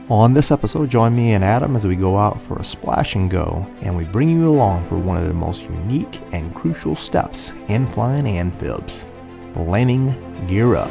On this episode, join me and Adam as we go out for a splash and go, and we bring you along for one of the most unique and crucial steps in flying amphibs, landing gear up.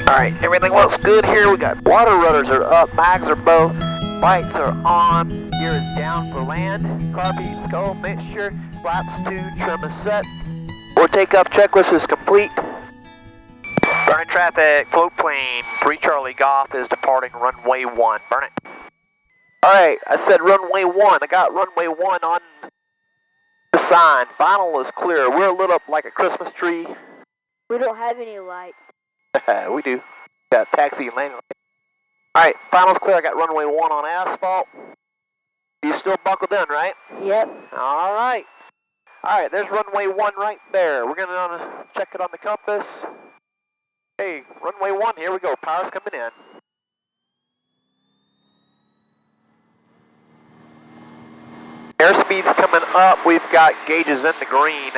Alright, everything looks good here. We got water rudders are up, mags are both, lights are on, gear is down for land, carpet, skull, mixture, flaps 2, trim is set. Or take up checklist is complete. Burning traffic, float plane, 3 Charlie Golf is departing runway 1. Burn it. Alright, I said runway 1. I got runway 1 on the sign. Final is clear. We're lit up like a Christmas tree. We don't have any lights. We do. Got taxi and landing. Alright, final's clear. I got runway 1 on asphalt. You still buckled in, right? Yep. Alright. Alright, there's runway 1 right there. We're gonna check it on the compass. Hey, runway 1, here we go. Power's coming in. Airspeed's coming up. We've got gauges in the green.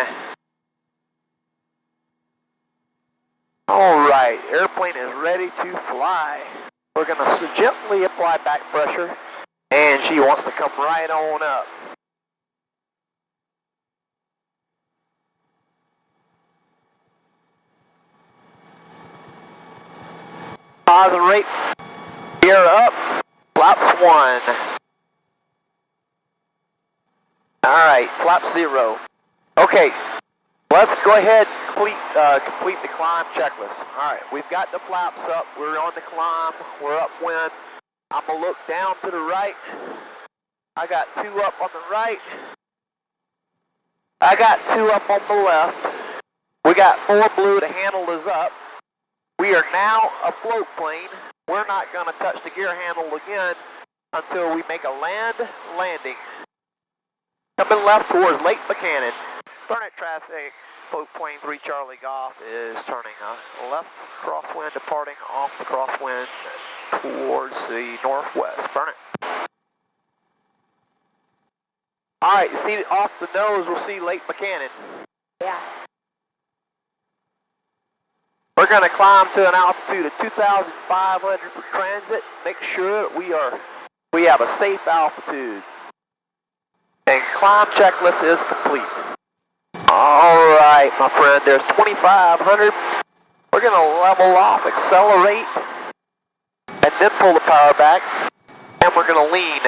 Alright, airplane is ready to fly. We're going to gently apply back pressure, and she wants to come right on up. Positive rate, gear up, flaps 1. Alright, flap 0. Okay. Let's go ahead and complete the climb checklist. Alright, we've got the flaps up. We're on the climb. We're upwind. I'm going to look down to the right. I got 2 up on the right. I got 2 up on the left. We got 4 blue. The handle is up. We are now a float plane. We're not going to touch the gear handle again until we make a landing. Coming left towards Lake Buchanan. Burnet traffic, float plane 3 Charlie Golf is turning left crosswind, departing off the crosswind towards the northwest. Burn it. Alright, you see off the nose, we'll see Lake Buchanan. Yeah. We're going to climb to an altitude of 2,500 for transit. Make sure that we have a safe altitude. And climb checklist is complete. Alright, my friend, there's 2,500. We're going to level off, accelerate, and then pull the power back, and we're going to lean.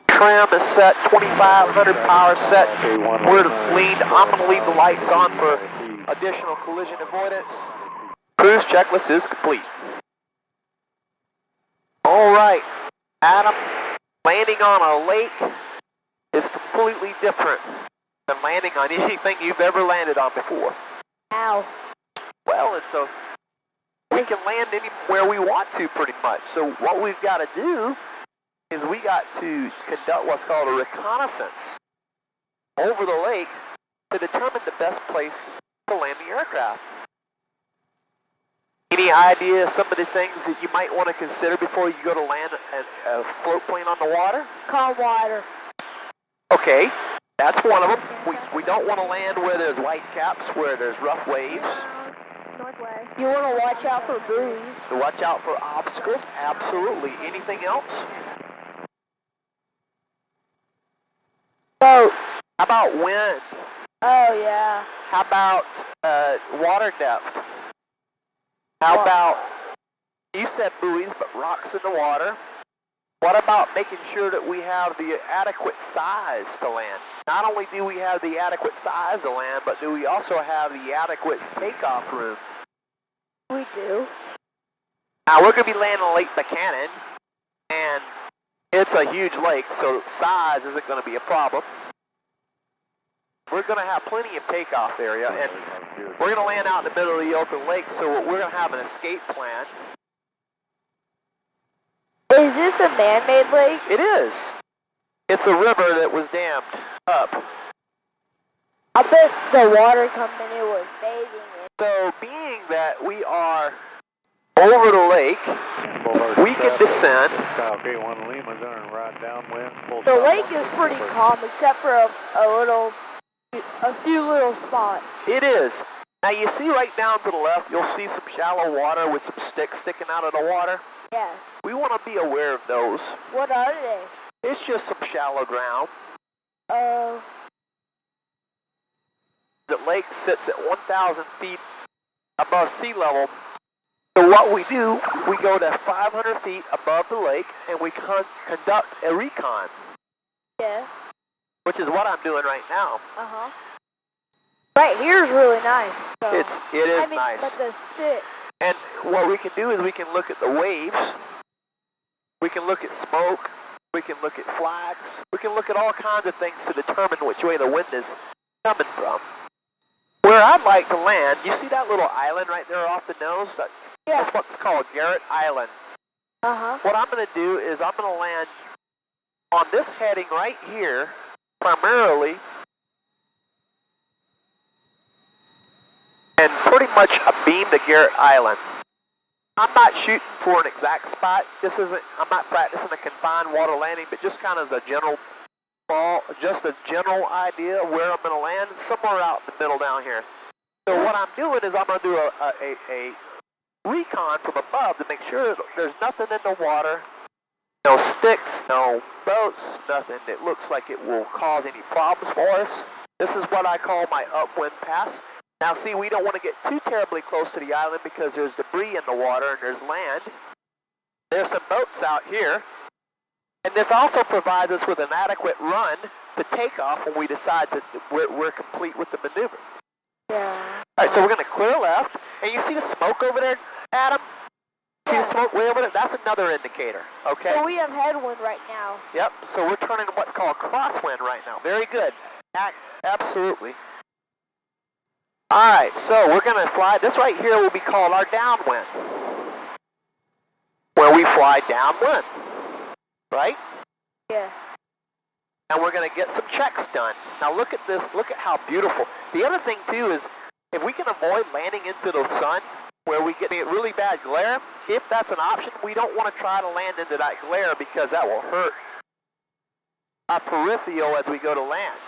Trim is set, 2,500 power set. We're leaned. I'm going to leave the lights on for additional collision avoidance. Cruise checklist is complete. Alright, Adam, landing on a lake is completely different than landing on anything you've ever landed on before. How? Well, we can land anywhere we want to pretty much. So what we've got to do is we got to conduct what's called a reconnaissance over the lake to determine the best place to land the aircraft. Any idea some of the things that you might want to consider before you go to land a float plane on the water? Calm water. Okay. That's one of them. We don't want to land where there's white caps, where there's rough waves. Northway. You want to watch out for buoys. To watch out for obstacles, absolutely. Anything else? Boats. How about wind? Oh, yeah. How about water depth? How about, you said buoys, but rocks in the water. What about making sure that we have the adequate size to land? Not only do we have the adequate size to land, but do we also have the adequate takeoff room? We do. Now we're going to be landing on Lake Buchanan, and It's a huge lake, so size isn't going to be a problem. We're going to have plenty of takeoff area, and we're going to land out in the middle of the open lake, so we're going to have an escape plan. Is this a man-made lake? It is. It's a river that was dammed up. I bet the water company was bathing in. So being that we are over the lake, we can descend. Okay, 1 Lima going to ride downwind. The lake is pretty calm except for a few little spots. It is. Now you see right down to the left, you'll see some shallow water with some sticks sticking out of the water. Yes. We want to be aware of those. What are they? It's just some shallow ground. The lake sits at 1,000 feet above sea level. So what we do, we go to 500 feet above the lake and we conduct a recon. Yeah. Which is what I'm doing right now. Uh-huh. Right here's really nice. So. It is nice. But the stick. And what we can do is we can look at the waves. We can look at smoke. We can look at flags. We can look at all kinds of things to determine which way the wind is coming from. Where I'd like to land, you see that little island right there off the nose? That's what's called Garrett Island. Uh-huh. What I'm going to do is I'm going to land on this heading right here, primarily, and pretty much beam to Garrett Island. I'm not shooting for an exact spot. I'm not practicing a confined water landing, but just kind of as a general just a general idea of where I'm going to land, somewhere out in the middle down here. So what I'm doing is I'm going to do a recon from above to make sure there's nothing in the water, no sticks, no boats, nothing that looks like it will cause any problems for us. This is what I call my upwind pass. Now see, we don't want to get too terribly close to the island because there's debris in the water and there's land. There's some boats out here. And this also provides us with an adequate run to take off when we decide that we're complete with the maneuver. Yeah. All right, so we're going to clear left. And you see the smoke over there, Adam? See the smoke way over there? That's another indicator, okay? So we have headwind right now. Yep, so we're turning what's called crosswind right now. Very good. Absolutely. All right, so we're going to fly. This right here will be called our downwind, where we fly downwind, right? Yeah. And we're going to get some checks done. Now look at this. Look at how beautiful. The other thing, too, is if we can avoid landing into the sun where we get really bad glare, if that's an option, we don't want to try to land into that glare because that will hurt our peripheral as we go to land,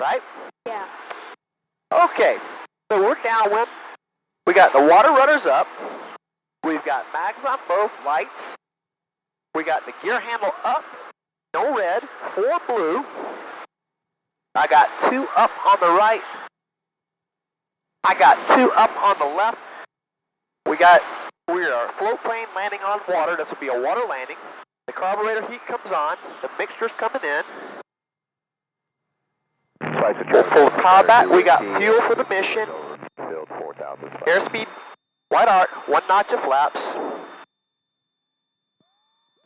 right? Yeah. Okay, so we're downwind. We got the water rudders up. We've got mags on both lights. We got the gear handle up, no red, 4 blue. I got 2 up on the right. I got 2 up on the left. We are a float plane landing on water. This will be a water landing. The carburetor heat comes on. The mixture's coming in. We'll pull the power back. We got fuel for the mission. Airspeed, white arc, 1 notch of flaps.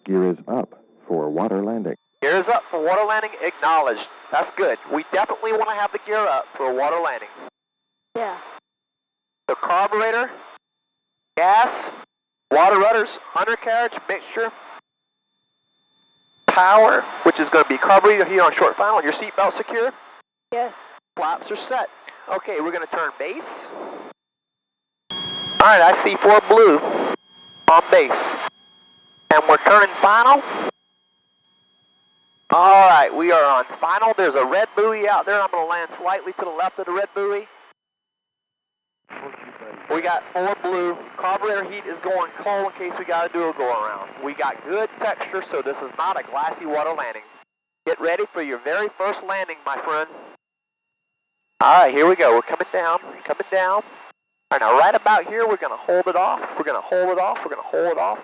Gear is up for water landing. Gear is up for water landing, acknowledged. That's good. We definitely want to have the gear up for a water landing. Yeah. The carburetor, gas, water rudders, undercarriage, mixture, power, which is going to be carburetor heat on short final. Your seatbelt secure. Yes. Flaps are set. Okay, we're going to turn base. All right, I see 4 blue on base. And we're turning final. All right, we are on final. There's a red buoy out there. I'm going to land slightly to the left of the red buoy. We got 4 blue. Carburetor heat is going cold in case we got to do a go-around. We got good texture, so this is not a glassy water landing. Get ready for your very first landing, my friend. All right, here we go. We're coming down, coming down. All right, now right about here, we're going to hold it off. We're going to hold it off. We're going to hold it off.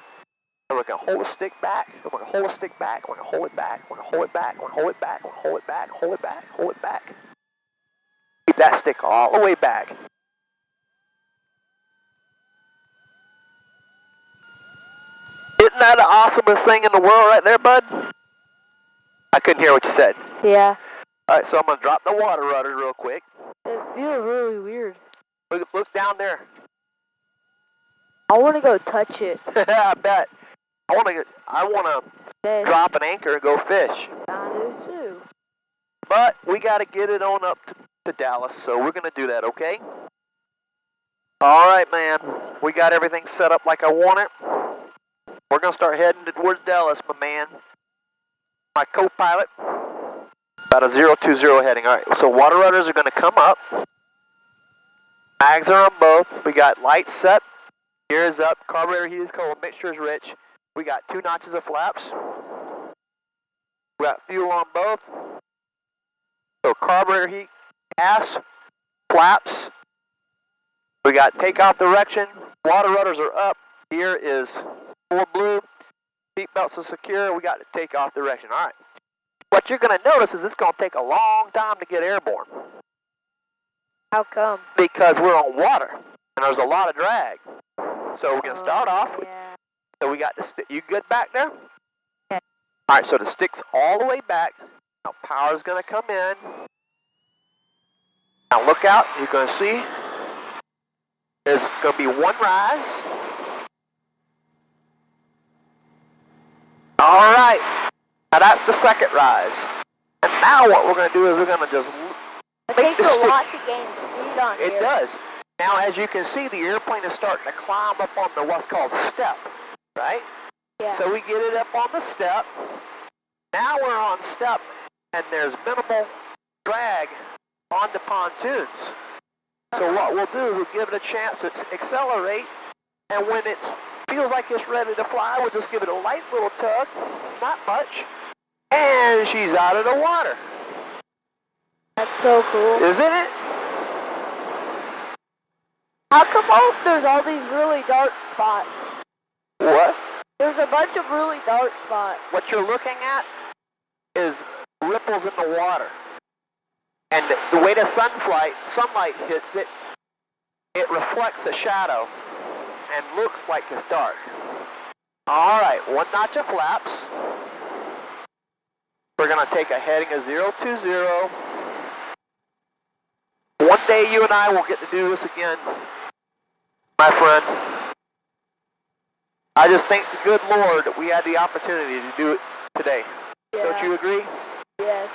And we're going to hold the stick back. And we're going to hold the stick back. We're going to hold it back. We're going to hold it back. We're going to hold it back. We're going to hold it back. Hold it back. Hold it back. Keep that stick all the way back. Isn't that the awesomest thing in the world right there, bud? I couldn't hear what you said. Yeah. Alright, so I'm going to drop the water rudder real quick. It feels really weird. Look down there. I want to go touch it. I bet. I want to Fish. drop an anchor and go fish. I do too. But we got to get it on up to Dallas, so we're going to do that, okay? Alright, man. We got everything set up like I want it. We're going to start heading towards Dallas, my man. My co-pilot. About a 020 heading. Alright, so water rudders are going to come up. Mags are on both. We got lights set. Gear is up. Carburetor heat is cold. Mixture is rich. We got 2 notches of flaps. We got fuel on both. So carburetor heat, gas, flaps. We got takeoff direction. Water rudders are up. Gear is full blue. Seat belts are secure. We got the takeoff direction. All right. What you're going to notice is it's going to take a long time to get airborne. How come? Because we're on water and there's a lot of drag. So we're going to start off with, Yeah. so we got the stick. You good back there? Okay. All right, so the stick's all the way back. Now power's going to come in. Now look out. You're going to see there's going to be one rise. All right. Now that's the second rise. And now what we're going to do is we're going to just It make takes the a stick. lot to gain speed on here. It does. Now, as you can see, the airplane is starting to climb up on the what's called step, right? Yeah. So we get it up on the step. Now we're on step, and there's minimal drag on the pontoons. So what we'll do is we'll give it a chance to accelerate, and when it feels like it's ready to fly, we'll just give it a light little tug, not much, and she's out of the water. That's so cool. Isn't it? How come there's all these really dark spots? What? There's a bunch of really dark spots. What you're looking at is ripples in the water. And the way the sunlight hits it, it reflects a shadow and looks like it's dark. All right, 1 notch of flaps. We're going to take a heading of 020. One day you and I will get to do this again, my friend. I just thank the good Lord that we had the opportunity to do it today. Yeah. Don't you agree? Yes.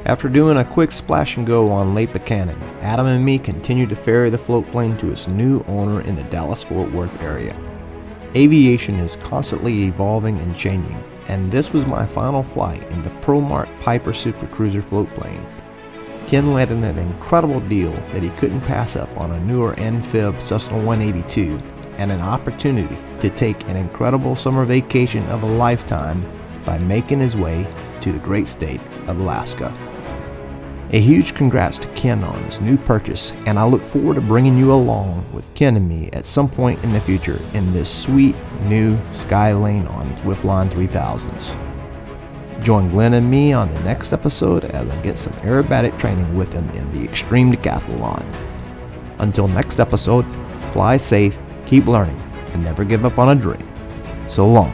After doing a quick splash and go on Lake Buchanan, Adam and me continued to ferry the float plane to its new owner in the Dallas-Fort Worth area. Aviation is constantly evolving and changing, and this was my final flight in the ProMark Piper Super Cruiser float plane. Ken landed an incredible deal that he couldn't pass up on a newer N-Fib Cessna 182 and an opportunity to take an incredible summer vacation of a lifetime by making his way to the great state of Alaska. A huge congrats to Ken on his new purchase, and I look forward to bringing you along with Ken and me at some point in the future in this sweet new Skylane on Whipline 3000s. Join Glenn and me on the next episode as I get some aerobatic training with him in the Extreme Decathlon. Until next episode, fly safe, keep learning, and never give up on a dream. So long.